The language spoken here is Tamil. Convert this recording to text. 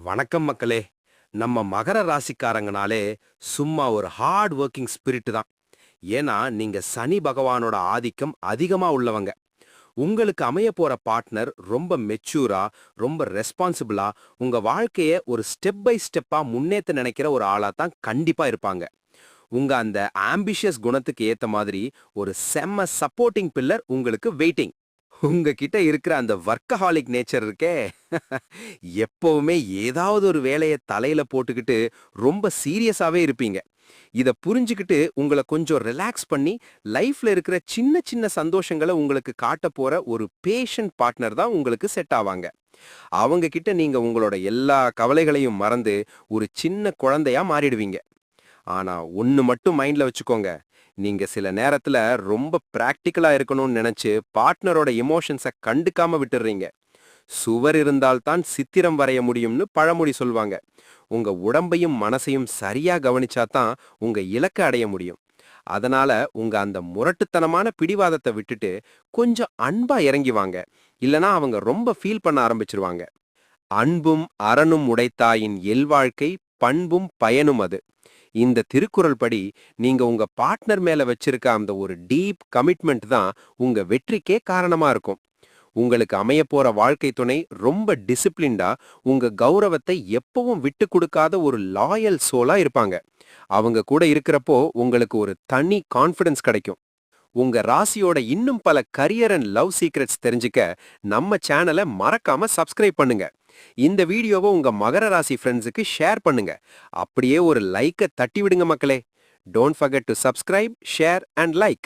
வணக்கம் மக்களே. நம்ம மகர ராசிக்காரங்கனாலே சும்மா ஒரு ஹார்ட் ஒர்க்கிங் ஸ்பிரிட் தான். ஏன்னா நீங்க சனி பகவானோட ஆதிக்கம் அதிகமா உள்ளவங்க. உங்களுக்கு அமைய போற பார்ட்னர் ரொம்ப மெச்சூரா, ரொம்ப ரெஸ்பான்சிபிளா, உங்க வாழ்க்கைய ஒரு ஸ்டெப் பை ஸ்டெப்பா முன்னேத்த நினைக்கிற ஒரு ஆளா தான் கண்டிப்பா இருப்பாங்க. உங்க அந்த ஆம்பிஷியஸ் குணத்துக்கு ஏத்த மாதிரி ஒரு செம்ம சப்போர்ட்டிங் பில்லர் உங்களுக்கு வெயிட்டிங். உங்ககிட்ட இருக்கிற அந்த வொர்க்கஹாலிக் நேச்சர் இருக்கே, எப்பவுமே ஏதாவது ஒரு வேலைய தலையில போட்டுக்கிட்டு ரொம்ப சீரியஸாவே இருப்பீங்க. இத புரிஞ்சுகிட்டு உங்கள கொஞ்சம் ரிலாக்ஸ் பண்ணி லைஃப்ல இருக்கிற சின்ன சின்ன சந்தோஷங்கள உங்களுக்கு காட்டப் போற ஒரு பேஷண்ட் பார்ட்னர் தான் உங்களுக்கு செட் ஆவாங்க. அவங்க கிட்ட நீங்க உங்களோட எல்லா கவலைகளையும் மறந்து ஒரு சின்ன குழந்தையா மாறிடுவீங்க. ஆனா ஒண்ணு மட்டும் மைண்ட்ல வச்சுக்கோங்க. நீங்க சில நேரத்துல ரொம்ப பிராக்டிக்கலா இருக்கணும்னு நினைச்சு பார்ட்னரோட எமோஷன்ஸ கண்டுக்காம விட்டுறீங்க. சுவர் இருந்தால் தான் சித்திரம் வரைய முடியும்னு பழமொழி சொல்வாங்க. உங்க உடம்பையும் மனசையும் சரியா கவனிச்சா தான் உங்க இலக்க அடைய முடியும். அதனால உங்க அந்த முரட்டுத்தனமான பிடிவாதத்தை விட்டுட்டு கொஞ்சம் அன்பா இறங்கி வாங்க. இல்லனா அவங்க ரொம்ப ஃபீல் பண்ண ஆரம்பிச்சிருவாங்க. அன்பும் அறனும் உடைத்தாயின் எல்வாழ்க்கை பண்பும் பயனும் அது. இந்த திருக்குறள் படி நீங்க உங்க பார்ட்னர் மேல வச்சிருக்க அந்த ஒரு டீப் கமிட்மெண்ட் தான் உங்க வெற்றிக்கே காரணமா இருக்கும். உங்களுக்கு அமைய போற வாழ்க்கை துணை ரொம்ப டிசிப்ளின்டா, உங்க கௌரவத்தை எப்பவும் விட்டு கொடுக்காத ஒரு லாயல் சோலா இருப்பாங்க. அவங்க கூட இருக்கிறப்போ உங்களுக்கு ஒரு தனி கான்ஃபிடன்ஸ் கிடைக்கும். உங்க ராசியோட இன்னும் பல கரியர் அண்ட் லவ் சீக்ரெட்ஸ் தெரிஞ்சுக்க நம்ம சேனலை மறக்காம சப்ஸ்கிரைப் பண்ணுங்க. இந்த வீடியோவை உங்க மகர ராசி ஃப்ரெண்ட்ஸுக்கு ஷேர் பண்ணுங்க. அப்படியே ஒரு லைக்கை தட்டி விடுங்க மக்களே. Don't forget to subscribe, share and like.